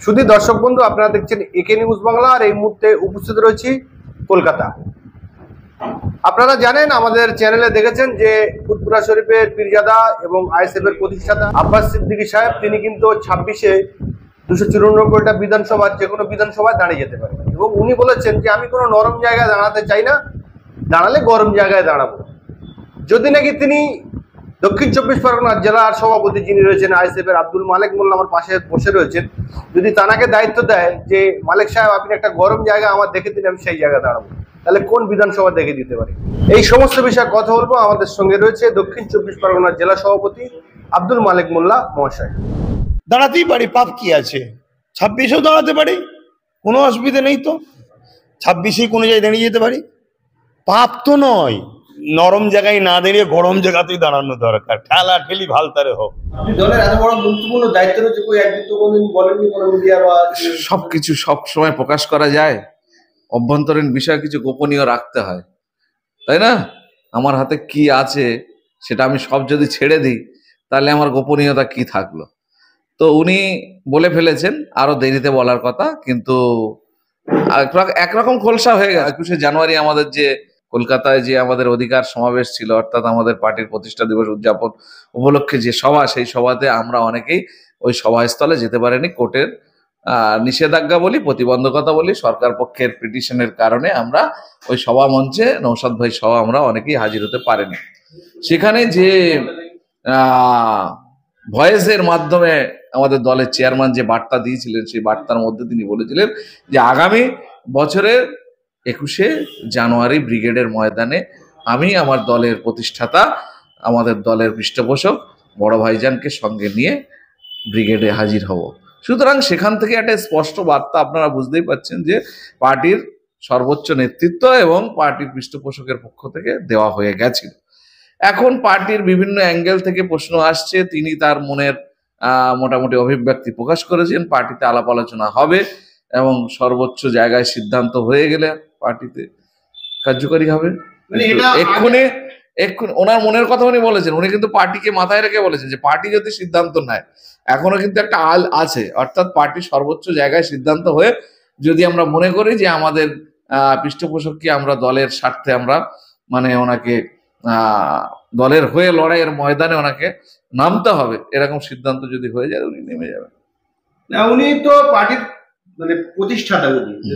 শুধু দর্শক বন্ধু, আপনারা দেখছেন একে নিউজ বাংলা, আর এই মুহূর্তে উপস্থিত রয়েছি কলকাতা। আপনারা জানেন, আমাদের চ্যানেলে দেখেছেন যে ফুরফুরা শরীফের পীরজাদা এবং আইএসএফ এর প্রতিষ্ঠাতা আব্বাস সিদ্দিকী সাহেব, তিনি কিন্তু 26-এ 294টা বিধানসভার যে কোনো বিধানসভায় দাঁড়িয়ে যেতে পারেন, এবং উনি বলেছেন যে আমি কোনো নরম জায়গায় দাঁড়াতে চাই না, দাঁড়ালে গরম জায়গায় দাঁড়াবো। যদি নাকি তিনি দক্ষিণ 24 পরগনার জেলার সভাপতি যিনি রয়েছেন আইএসএফ এর আব্দুল মালেক মোল্লা আমার পাশে বসে রয়েছেন, যদি তানাকে দায়িত্ব দেয় যে মালেক সাহেব আপনি একটা গরম জায়গা আমার দেখে দিন, আমি সেই জায়গায় দাঁড়াবো, তাহলে কোন বিধানসভা দেখে দিতে পারে? এই সমস্ত বিষয়ে কথা বলবো। আমাদের সঙ্গে রয়েছে দক্ষিণ 24 পরগনার জেলা সভাপতি আব্দুল মালেক মোল্লা মহাশয়। দাঁড়াতেই পারি, পাপ কি আছে? 26-এও দাঁড়াতে পারি, কোনো অসুবিধা নেই তো। 26-এই কোনো জায়গায় দাঁড়িয়ে যেতে পারি, পাপ তো নয়। নরম জায়গায় না দাঁড়িয়ে গরম জায়গাতেই দাঁড়ানো দরকার, ঠেলা ঠেলি ভালতারে হোক। আপনি দলের এত বড় গুরুত্বপূর্ণ দায়িত্ব রয়েছে, কই একদিন তো কোনোদিন বলেননি কোনো মিডিয়া বা সবকিছু সব সময় প্রকাশ করা যায়? অভ্যন্তরীণ বিষয় কিছু গোপনীয় রাখতে হয়, তাই না? আমার হাতে কি আছে সেটা আমি সব যদি ছেড়ে দিই, তাহলে আমার গোপনীয়তা কি থাকলো? তো উনি বলে ফেলেছেন আরো দেরিতে বলার কথা, কিন্তু একরকম খোলসা হয়ে গেছে। 21শে জানুয়ারি আমাদের যে কলকাতায় যে আমাদের অধিকার সমাবেশ ছিল, অর্থাৎ আমাদের পার্টির প্রতিষ্ঠা দিবস উদযাপন উপলক্ষে যে সভা, সেই সভাতে আমরা অনেকেই ওই সভাস্থলে যেতে পারিনি। কোর্টের নিষেধাজ্ঞা বলি, প্রতিবন্ধকতা বলি, সরকার পক্ষের পিটিশনের কারণে আমরা ওই সভা মঞ্চে নৌসাদ ভাই সহ আমরা অনেকেই হাজির হতে পারিনি। সেখানে যে ভয়েসের মাধ্যমে আমাদের দলের চেয়ারম্যান যে বার্তা দিয়েছিলেন, সেই বার্তার মধ্যে তিনি বলেছিলেন যে আগামী বছরের 21শে জানুয়ারি ব্রিগেডের ময়দানে আমি আমার দলের প্রতিষ্ঠাতা, আমাদের দলের পৃষ্ঠপোষক বড় ভাইজানকে সঙ্গে নিয়ে ব্রিগেডে হাজির হব। সুতরাং সেখান থেকে একটা স্পষ্ট বার্তা আপনারা বুঝতেই পারছেন যে পার্টির সর্বোচ্চ নেতৃত্ব এবং পার্টির পৃষ্ঠপোষকের পক্ষ থেকে দেওয়া হয়ে গেছিল। এখন পার্টির বিভিন্ন অ্যাঙ্গেল থেকে প্রশ্ন আসছে, তিনি তার মনের মোটামুটি অভিব্যক্তি প্রকাশ করেছেন। পার্টিতে আলাপ আলোচনা হবে এবং সর্বোচ্চ জায়গায় সিদ্ধান্ত হয়ে গেলে পার্টিতে কার্যকরী হবে। এক্ষুনি ওনার মনের কথা উনি বলেছেন, উনি কিন্তু পার্টিকে মাথায় রেখে বলেছেন যে পার্টি যদি সিদ্ধান্ত নেয়, এখনো কিন্তু একটা আল আছে, অর্থাৎ পার্টির সর্বোচ্চ জায়গায় সিদ্ধান্ত হয়ে যদি আমরা মনে করি যে আমাদের পৃষ্ঠপোষককে আমরা দলের স্বার্থে আমরা মানে ওনাকে দলের হয়ে লড়াইয়ের ময়দানে ওনাকে নামতে হবে, এরকম সিদ্ধান্ত যদি হয়ে যায় উনি নেমে যাবেন। উনি তো পার্টির মানে প্রতিষ্ঠাতা,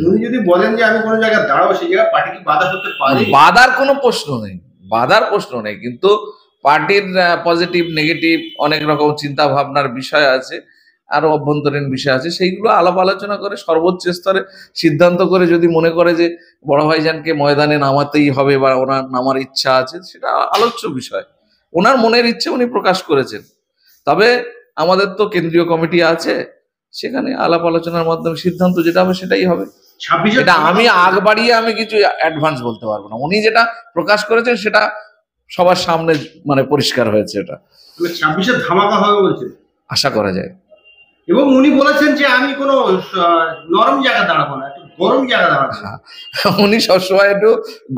উনি যদি বলেন যে আমি কোনো জায়গায় দাঁড়াবো, সেই জায়গায় পার্টি কি বাধা করতে পারে? বাধার কোনো প্রশ্ন নেই, বাধার প্রশ্ন নেই, কিন্তু পার্টির পজিটিভ নেগেটিভ অনেক রকম চিন্তা ভাবনার বিষয় আছে, আরো অভ্যন্তরীণ বিষয় আছে, সেইগুলো আলাপ আলোচনা করে সর্বোচ্চ স্তরে সিদ্ধান্ত করে যদি মনে করে যে বড় ভাইজানকে ময়দানে নামাতেই হবে বা ওনার নামার ইচ্ছা আছে, সেটা আলোচ্য বিষয়। ওনার মনের ইচ্ছে উনি প্রকাশ করেছেন। তবে আমাদের তো কেন্দ্রীয় কমিটি আছে, সেখানে আলাপ আলোচনার মাধ্যমে সিদ্ধান্ত যেটা হবে সেটাই হবে। এটা আমি আগ বাড়িয়ে আমি কিছু অ্যাডভান্স বলতে পারবো না। উনি যেটা প্রকাশ করেছেন সেটা সবার সামনে মানে পরিষ্কার হয়েছে। এটা 26-এ ধামাকা হবে বলছে, আশা করা যায়। এবং উনি বলেছেন যে আমি কোনো নরম জায়গায় দাঁড়াবো না, একটু গরম জায়গায় দাঁড়াবো। উনি সবসময় একটু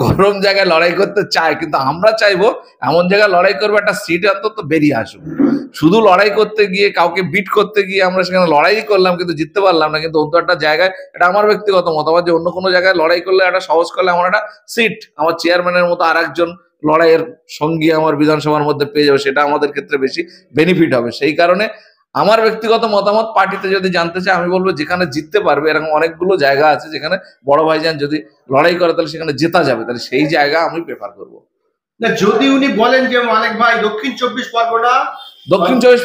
গরম জায়গায় লড়াই করতে চায়, কিন্তু আমরা চাইবো এমন জায়গায় লড়াই করবো একটা সিট অন্তত বেরিয়ে আসুক। শুধু লড়াই করতে গিয়ে, কাউকে বিট করতে গিয়ে আমরা সেখানে লড়াই করলাম কিন্তু জিততে পারলাম না, কিন্তু অন্য একটা জায়গায়, এটা আমার ব্যক্তিগত মতামত, যে অন্য কোনো জায়গায় লড়াই করলে একটা সহজ করলে আমার একটা সিট আমার চেয়ারম্যানের মতো আর একজন লড়াইয়ের সঙ্গী আমার বিধানসভার মধ্যে পেয়ে যাবে, সেটা আমাদের ক্ষেত্রে বেশি বেনিফিট হবে। সেই কারণে আমার ব্যক্তিগত মতামত, পার্টিতে যদি জানতে চায় আমি বলবো যেখানে জিততে পারবে, এরকম অনেকগুলো জায়গা আছে যেখানে বড় ভাইজান যদি লড়াই করে তাহলে সেখানে জেতা যাবে, তাহলে সেই জায়গা আমি প্রেফার করবো। না, যদি উনি বলেন যে মালেক ভাই দক্ষিণ 24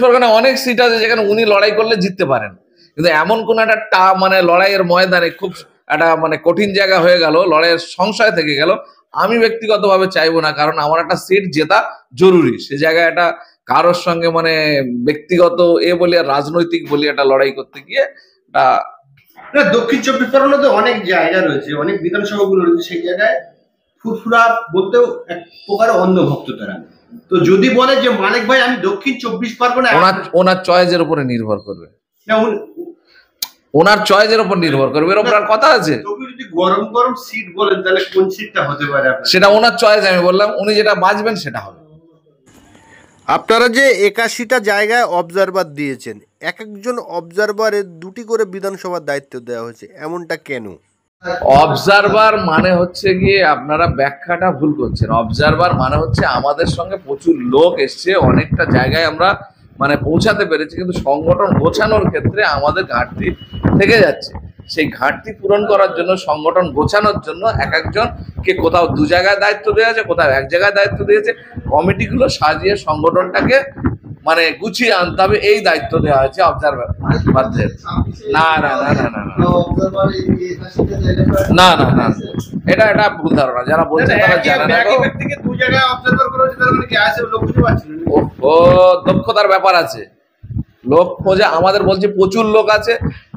পরগনা অনেক সিট আছে যেখানে উনি লড়াই করলে জিততে পারেন, কিন্তু এমন কোন একটা মানে লড়াইয়ের ময়দানে খুব একটা মানে কঠিন জায়গা হয়ে গেল, লড়াইয়ের সংশয় থেকে গেল, আমি ব্যক্তিগতভাবে চাইবো না, কারণ আমার একটা সিট জেতা জরুরি। সে জায়গায় একটা কারোর সঙ্গে মানে ব্যক্তিগত বলি আর রাজনৈতিক বলি একটা লড়াই করতে গিয়ে দক্ষিণ 24 পরগনাতে অনেক জায়গা রয়েছে, অনেক বিধানসভাগুলো রয়েছে, সেই জায়গায় ফুরফুরা বলতেও এক প্রকার অন্ধভক্ত তারা। তো যদি বলে যে মালেক ভাই আমি দক্ষিণ 24 পরগনা, ওনার চয়েসের উপরে নির্ভর করবে, ওনার চয়েসের উপর নির্ভর করবে, এর উপর আর কথা আছে। যদি গরম গরম সিট বলেন তাহলে কোন সিটটা হতে পারে? সেটা ওনার চয়েস, আমি বললাম উনি যেটা বাঁচবেন সেটা হবে। আপনারা যে 81টা জায়গায় অবজারভার দিয়েছেন, এক একজন অবজারভারের 2টি করে বিধানসভার দায়িত্ব দেওয়া হয়েছে, এমনটা কেন? অবজারভার মানে হচ্ছে গিয়ে আপনারা ব্যাখ্যাটা ভুল করছেন। অবজারভার মানে হচ্ছে আমাদের সঙ্গে প্রচুর লোক এসছে, অনেকটা জায়গায় আমরা মানে পৌঁছাতে পেরেছি, কিন্তু সংগঠন গোছানোর ক্ষেত্রে আমাদের ঘাটতি থেকে যাচ্ছে। সেই ঘাটতি পূরণ করার জন্য, সংগঠন গোছানোর জন্য এক একজনকে কোথাও 2 জায়গায় দায়িত্ব দেওয়া আছে, কোথাও 1 জায়গায় দায়িত্ব দিয়েছে। কমিটিগুলো সাজিয়ে সংগঠনটাকে মানে গুছিয়ে আনতে হবে, এই দায়িত্ব দেওয়া হয়েছে অবজারভারদের। না না না না না না না না, এটা এটা ভুল ধারণা। যারা বলছে তারা জানে না। ও দক্ষতার ব্যাপার আছে, লোক খোঁজা আমাদের বলছে প্রচুর লোক আছে,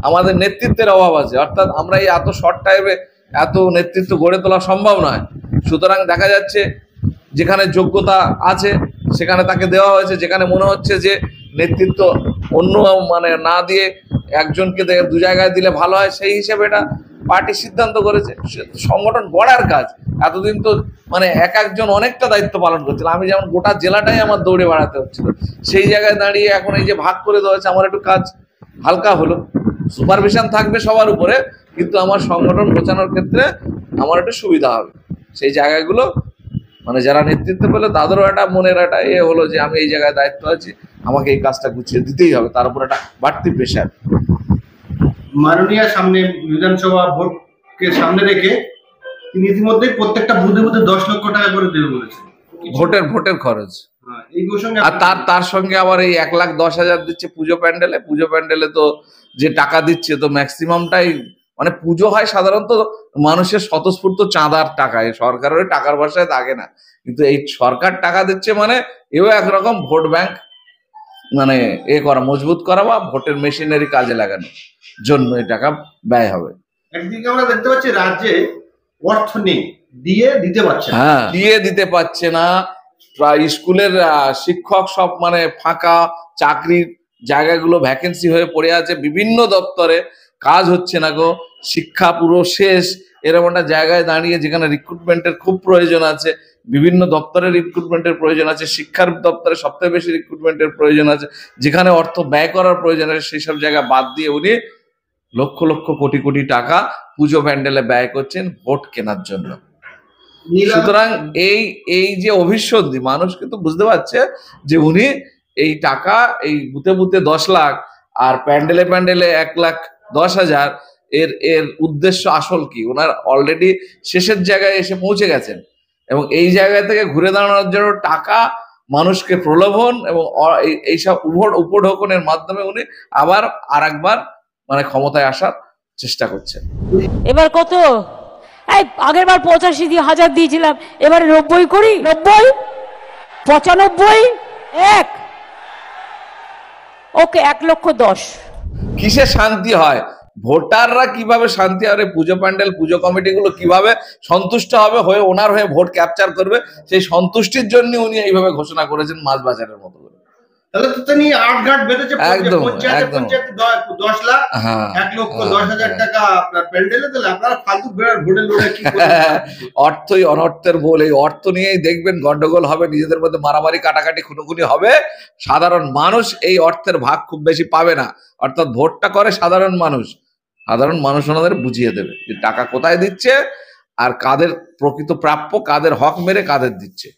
আমাদের নেতৃত্বের অভাব আছে। অর্থাৎ আমরা এই এত শর্ট টাইমে এত নেতৃত্ব গড়ে তোলা সম্ভব নয়। সুতরাং দেখা যাচ্ছে যেখানে যোগ্যতা আছে সেখানে তাকে দেওয়া হয়েছে, যেখানে মনে হচ্ছে যে নেতৃত্ব অন্য মানে না দিয়ে একজনকে 2 জায়গায় দিলে ভালো হয়, সেই হিসেবে এটা পার্টি সিদ্ধান্ত করেছে। সংগঠন গড়ার কাজ। এতদিন তো মানে এক একজন অনেকটা দায়িত্ব পালন করছিল। আমি যেমন গোটা জেলাটাই আমার দৌড়ে বেড়াতে হচ্ছিল, সেই জায়গায় দাঁড়িয়ে এখন এই যে ভাগ করে দেওয়া হয়েছে, আমার একটু কাজ হালকা হলো। সুপারভিশন থাকবে সবার উপরে, কিন্তু আমার সংগঠন গোছানোর ক্ষেত্রে আমার একটু সুবিধা হবে। সেই জায়গাগুলো মানে যারা নেতৃত্ব পেলে তাদেরও একটা মনের একটা হলো যে আমি এই জায়গায় দায়িত্ব আছি, আমাকে এই কাজটা গুছিয়ে দিতেই হবে, তার উপর একটা বাড়তি প্রেশার। মাননীয় সামনে বিধানসভা ভোটকে সামনে রেখে তিনি ইতিমধ্যে প্রত্যেকটা বুথে বুথে 10 লক্ষ টাকা করে দেবে বলেছেন ভোটের খরচ। এই ঘোষণা আর তার সঙ্গে আবার এই 1,10,000 দিচ্ছে পুজো প্যান্ডেলে। পুজো প্যান্ডেলে তো যে টাকা দিচ্ছে তো ম্যাক্সিমামটাই মানে পুজো হয় সাধারণত মানুষের স্বতঃস্ফূর্ত চাঁদার টাকায়, সরকারের টাকার বাসায় থাকে না। কিন্তু এই সরকার টাকা দিচ্ছে মানে এও একরকম ভোট ব্যাংক মানে করা, মজবুত করা বা ভোটের মেশিনারি কাজে লাগানোর জন্য এই টাকা ব্যয় হবে। একদিকে আমরা দেখতে পাচ্ছি রাজ্যে অর্থ নেই, দিতে পারছে না। হ্যাঁ, দিতে পারছে না। প্রায় স্কুলের শিক্ষক সব মানে ফাঁকা, চাকরির জায়গাগুলো ভ্যাকেন্সি হয়ে পড়ে আছে, বিভিন্ন দপ্তরে কাজ হচ্ছে না গো, শিক্ষা পুরো শেষ। এরকম একটা জায়গায় দাঁড়িয়ে যেখানে রিক্রুটমেন্টের খুব প্রয়োজন আছে, বিভিন্ন দপ্তরে রিক্রুটমেন্টের প্রয়োজন আছে, শিক্ষার দপ্তরে সবথেকে বেশি রিক্রুটমেন্টের প্রয়োজন আছে, যেখানে অর্থ ব্যয় করার প্রয়োজন আছে সেই সব জায়গা বাদ দিয়ে উনি লক্ষ লক্ষ কোটি কোটি টাকা পুজো প্যান্ডেলে ব্যয় করছেন ভোট কেনার জন্য। সুতরাং এই যে অভিসন্ধি, মানুষ কিন্তু বুঝতে পারছে যে উনি এই টাকা এই বুথে বুথে 10 লাখ আর প্যান্ডেলে প্যান্ডেলে 1,10,000 এর উদ্দেশ্য আসল কি। ওনার অলরেডি শেষের জায়গায় এসে পৌঁছে গেছেন, এবং এই জায়গা থেকে ঘুরে দাঁড়ানোর জন্য টাকা, মানুষকে প্রলোভন এবং এইসব উপঢৌকনের মাধ্যমে উনি আবার আরেকবার মানে ক্ষমতায় আসার চেষ্টা করছেন। এবার কত? এই আগের বার 85,000 দিয়েছিলাম, এবারে 90 করি। 90, 95, 1, ওকে 1,10,000। কিসে শান্তি হয়? ভোটাররা কিভাবে শান্তি হবে, পুজো প্যান্ডেল পুজো কমিটিগুলো কিভাবে সন্তুষ্ট হবে, হয়ে ওনার হয়ে ভোট ক্যাপচার করবে, সেই সন্তুষ্টির জন্য উনি এইভাবে ঘোষণা করেছেন মাছ বাজারের মতো করে। তাহলে তো তিনি 8 ঘাট বেঁধেছে। একদম, একদম। 10 লাখ, হ্যাঁ, 1,10,000 টাকা আপনার প্যান্ডেলে দিলে আপনারা ফালতু বেড়ার ভোটের লড়াই কি অর্থই অনর্থের বল। এই অর্থ নিয়েই দেখবেন গন্ডগোল হবে, নিজেদের মধ্যে মারামারি কাটাকাটি খুনোখুনি হবে। সাধারণ মানুষ এই অর্থের ভাগ খুব বেশি পাবে না। অর্থাৎ ভোটটা করে সাধারণ মানুষ ওনাদের বুঝিয়ে দেবে যে টাকা কোথায় দিচ্ছে আর কাদের প্রকৃত প্রাপ্য, কাদের হক মেরে কাদের দিচ্ছে।